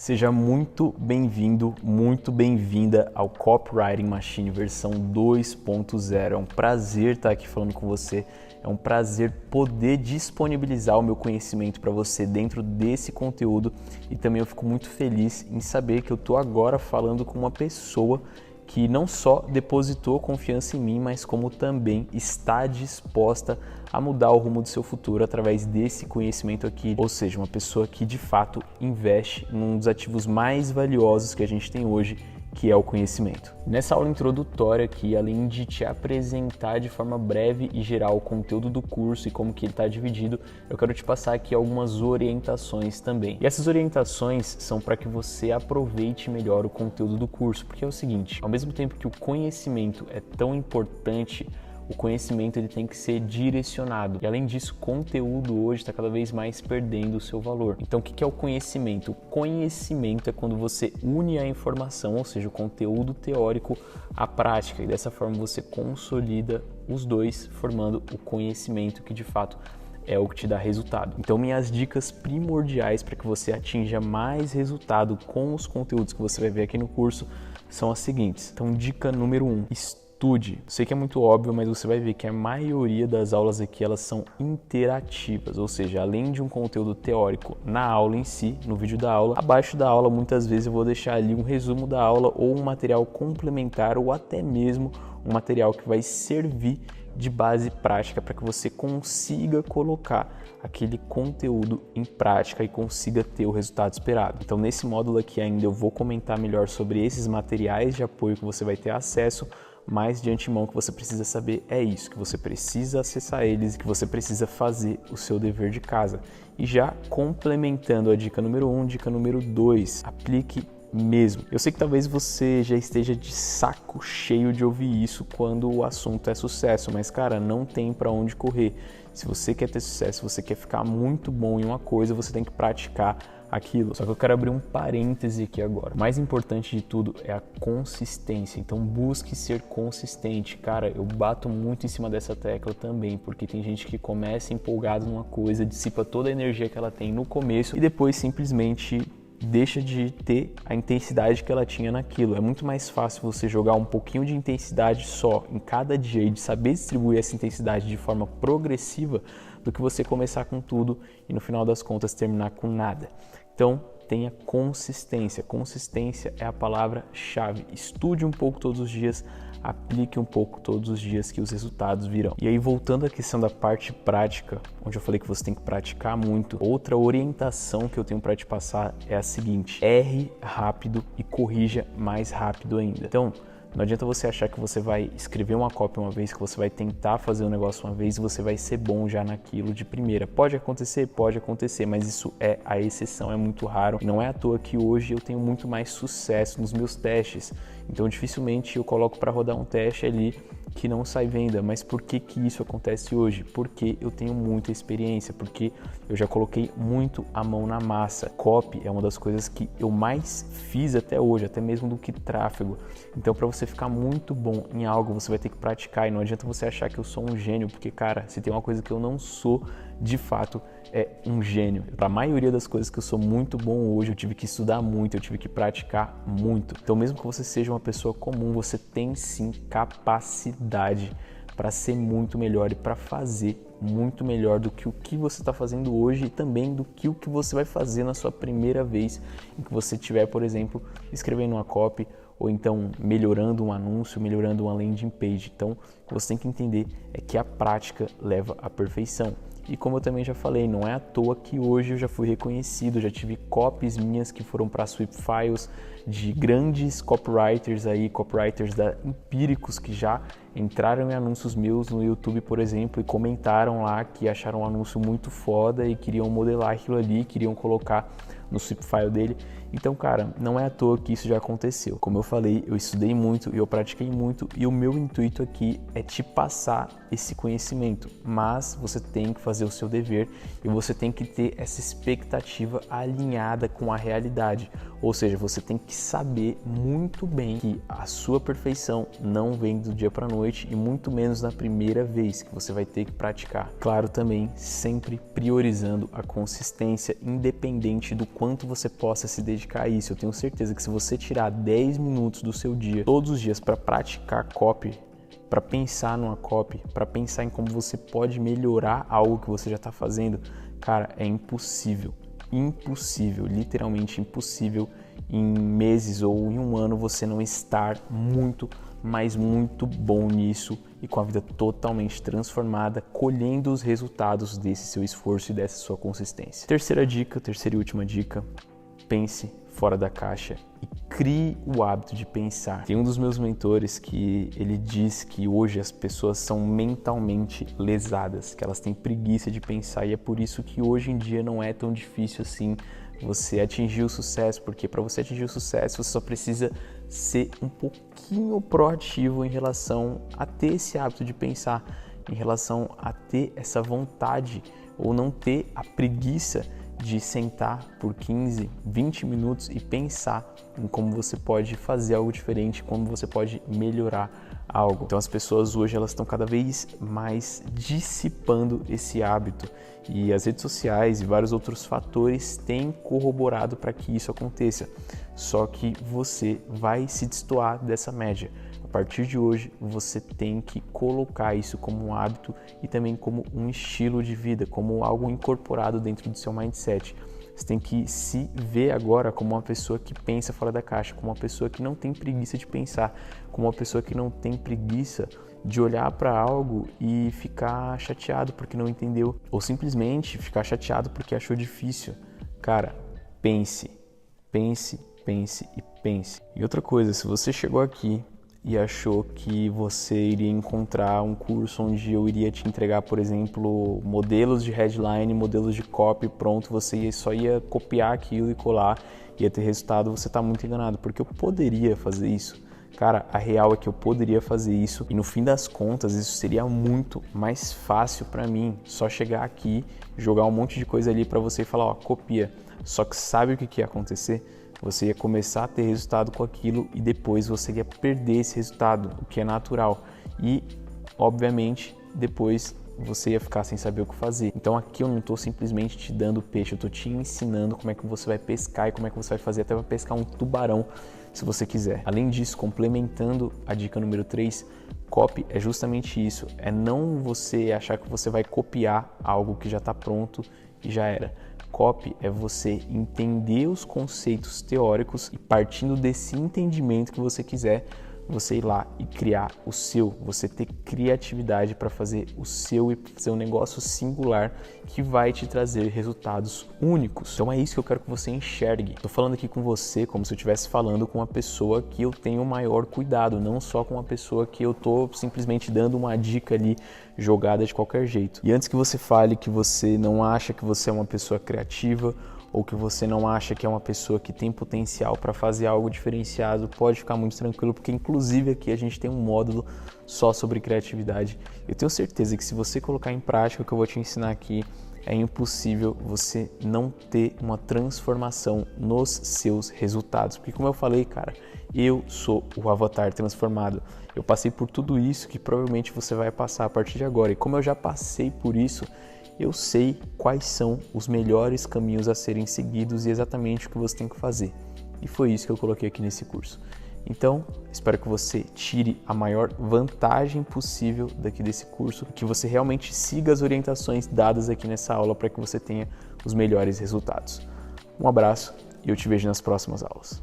Seja muito bem-vindo, muito bem-vinda ao Copywriting Machine versão 2.0. É um prazer estar aqui falando com você, é um prazer poder disponibilizar o meu conhecimento para você dentro desse conteúdo e também eu fico muito feliz em saber que eu estou agora falando com uma pessoa que não só depositou confiança em mim, mas como também está disposta a mudar o rumo do seu futuro através desse conhecimento aqui. Ou seja, uma pessoa que de fato investe num dos ativos mais valiosos que a gente tem hoje, que é o conhecimento. Nessa aula introdutória aqui, além de te apresentar de forma breve e geral o conteúdo do curso e como que ele está dividido, eu quero te passar aqui algumas orientações também. E essas orientações são para que você aproveite melhor o conteúdo do curso, porque é o seguinte, ao mesmo tempo que o conhecimento é tão importante, o conhecimento ele tem que ser direcionado. E além disso, o conteúdo hoje está cada vez mais perdendo o seu valor. Então, o que é o conhecimento? O conhecimento é quando você une a informação, ou seja, o conteúdo teórico, à prática. E dessa forma você consolida os dois, formando o conhecimento que de fato é o que te dá resultado. Então, minhas dicas primordiais para que você atinja mais resultado com os conteúdos que você vai ver aqui no curso são as seguintes. Então, dica número 1. Estude. Sei que é muito óbvio, mas você vai ver que a maioria das aulas aqui elas são interativas, ou seja, além de um conteúdo teórico na aula em si, no vídeo da aula, abaixo da aula muitas vezes eu vou deixar ali um resumo da aula ou um material complementar ou até mesmo um material que vai servir de base prática para que você consiga colocar aquele conteúdo em prática e consiga ter o resultado esperado. Então nesse módulo aqui ainda eu vou comentar melhor sobre esses materiais de apoio que você vai ter acesso, mas de antemão o que você precisa saber é isso, que você precisa acessar eles e que você precisa fazer o seu dever de casa. E já complementando a dica número 1, dica número 2, aplique mesmo. Eu sei que talvez você já esteja de saco cheio de ouvir isso quando o assunto é sucesso, mas cara, não tem para onde correr. Se você quer ter sucesso, se você quer ficar muito bom em uma coisa, você tem que praticar aquilo. Só que eu quero abrir um parêntese aqui agora. O mais importante de tudo é a consistência. Então busque ser consistente. Cara, eu bato muito em cima dessa tecla também, porque tem gente que começa empolgado numa coisa, dissipa toda a energia que ela tem no começo e depois simplesmente deixa de ter a intensidade que ela tinha naquilo. É muito mais fácil você jogar um pouquinho de intensidade só em cada dia e de saber distribuir essa intensidade de forma progressiva do que você começar com tudo e no final das contas terminar com nada. Então, tenha consistência. Consistência é a palavra-chave. Estude um pouco todos os dias, aplique um pouco todos os dias que os resultados virão. E aí, voltando à questão da parte prática, onde eu falei que você tem que praticar muito, outra orientação que eu tenho para te passar é a seguinte: erre rápido e corrija mais rápido ainda. Então, não adianta você achar que você vai escrever uma cópia uma vez, que você vai tentar fazer um negócio uma vez e você vai ser bom já naquilo de primeira. Pode acontecer, mas isso é a exceção, é muito raro. Não é à toa que hoje eu tenho muito mais sucesso nos meus testes. Então dificilmente eu coloco para rodar um teste ali que não sai venda. Mas por que que isso acontece hoje? Porque eu tenho muita experiência, porque eu já coloquei muito a mão na massa. Copy é uma das coisas que eu mais fiz até hoje, até mesmo do que tráfego. Então para você ficar muito bom em algo, você vai ter que praticar e não adianta você achar que eu sou um gênio, porque cara, se tem uma coisa que eu não sou, de fato, é um gênio. Para a maioria das coisas que eu sou muito bom hoje, eu tive que estudar muito, eu tive que praticar muito. Então mesmo que você seja uma pessoa comum, você tem sim capacidade para ser muito melhor e para fazer muito melhor do que o que você está fazendo hoje e também do que o que você vai fazer na sua primeira vez em que você estiver, por exemplo, escrevendo uma copy ou então melhorando um anúncio, melhorando uma landing page. Então, o que você tem que entender é que a prática leva à perfeição. E como eu também já falei, não é à toa que hoje eu já fui reconhecido, já tive copies minhas que foram para Sweep Files de grandes copywriters aí, copywriters da Empíricos que já entraram em anúncios meus no YouTube, por exemplo, e comentaram lá que acharam um anúncio muito foda e queriam modelar aquilo ali, queriam colocar no Sweep File dele. Então, cara, não é à toa que isso já aconteceu. Como eu falei, eu estudei muito e eu pratiquei muito e o meu intuito aqui é te passar esse conhecimento, mas você tem que fazer o seu dever e você tem que ter essa expectativa alinhada com a realidade. Ou seja, você tem que saber muito bem que a sua perfeição não vem do dia para a noite. noite e muito menos na primeira vez que você vai ter que praticar. Claro, também sempre priorizando a consistência, independente do quanto você possa se dedicar a isso. Eu tenho certeza que se você tirar 10 minutos do seu dia, todos os dias, para praticar copy, para pensar numa copy, para pensar em como você pode melhorar algo que você já está fazendo, cara, é impossível, literalmente impossível em meses ou em um ano você não estar muito, mas muito bom nisso e com a vida totalmente transformada, colhendo os resultados desse seu esforço e dessa sua consistência. Terceira e última dica, pense fora da caixa e crie o hábito de pensar. Tem um dos meus mentores que ele diz que hoje as pessoas são mentalmente lesadas, que elas têm preguiça de pensar e é por isso que hoje em dia não é tão difícil assim você atingir o sucesso, porque para você atingir o sucesso você só precisa ser um pouquinho proativo em relação a ter esse hábito de pensar, em relação a ter essa vontade ou não ter a preguiça de sentar por 15, 20 minutos e pensar em como você pode fazer algo diferente, como você pode melhorar algo. Então as pessoas hoje elas estão cada vez mais dissipando esse hábito e as redes sociais e vários outros fatores têm corroborado para que isso aconteça. Só que você vai se destoar dessa média. A partir de hoje, você tem que colocar isso como um hábito e também como um estilo de vida, como algo incorporado dentro do seu mindset. Você tem que se ver agora como uma pessoa que pensa fora da caixa, como uma pessoa que não tem preguiça de pensar, como uma pessoa que não tem preguiça de olhar para algo e ficar chateado porque não entendeu, ou simplesmente ficar chateado porque achou difícil. Cara, pense e pense. E outra coisa, se você chegou aqui e achou que você iria encontrar um curso onde eu iria te entregar, por exemplo, modelos de headline, modelos de copy, pronto, você só ia copiar aquilo e colar, ia ter resultado, você está muito enganado, porque eu poderia fazer isso. Cara, a real é que eu poderia fazer isso e no fim das contas isso seria muito mais fácil para mim, só chegar aqui, jogar um monte de coisa ali para você e falar, ó, copia. Só que sabe o que ia acontecer? Você ia começar a ter resultado com aquilo e depois você ia perder esse resultado, o que é natural. E, obviamente, depois você ia ficar sem saber o que fazer. Então aqui eu não estou simplesmente te dando peixe, eu estou te ensinando como é que você vai pescar e como é que você vai fazer até para pescar um tubarão, se você quiser. Além disso, complementando a dica número 3, copy é justamente isso, é não você achar que você vai copiar algo que já está pronto e já era. Copy é você entender os conceitos teóricos e partindo desse entendimento que você quiser, você ir lá e criar o seu, você ter criatividade para fazer o seu e fazer um negócio singular que vai te trazer resultados únicos. Então é isso que eu quero que você enxergue. Estou falando aqui com você como se eu estivesse falando com uma pessoa que eu tenho maior cuidado, não só com uma pessoa que eu estou simplesmente dando uma dica ali jogada de qualquer jeito. E antes que você fale que você não acha que você é uma pessoa criativa ou que você não acha que é uma pessoa que tem potencial para fazer algo diferenciado, pode ficar muito tranquilo, porque inclusive aqui a gente tem um módulo só sobre criatividade. Eu tenho certeza que se você colocar em prática o que eu vou te ensinar aqui, é impossível você não ter uma transformação nos seus resultados. Porque como eu falei, cara, eu sou o avatar transformado. Eu passei por tudo isso que provavelmente você vai passar a partir de agora. E como eu já passei por isso, eu sei quais são os melhores caminhos a serem seguidos e exatamente o que você tem que fazer. E foi isso que eu coloquei aqui nesse curso. Então, espero que você tire a maior vantagem possível daqui desse curso, que você realmente siga as orientações dadas aqui nessa aula para que você tenha os melhores resultados. Um abraço e eu te vejo nas próximas aulas.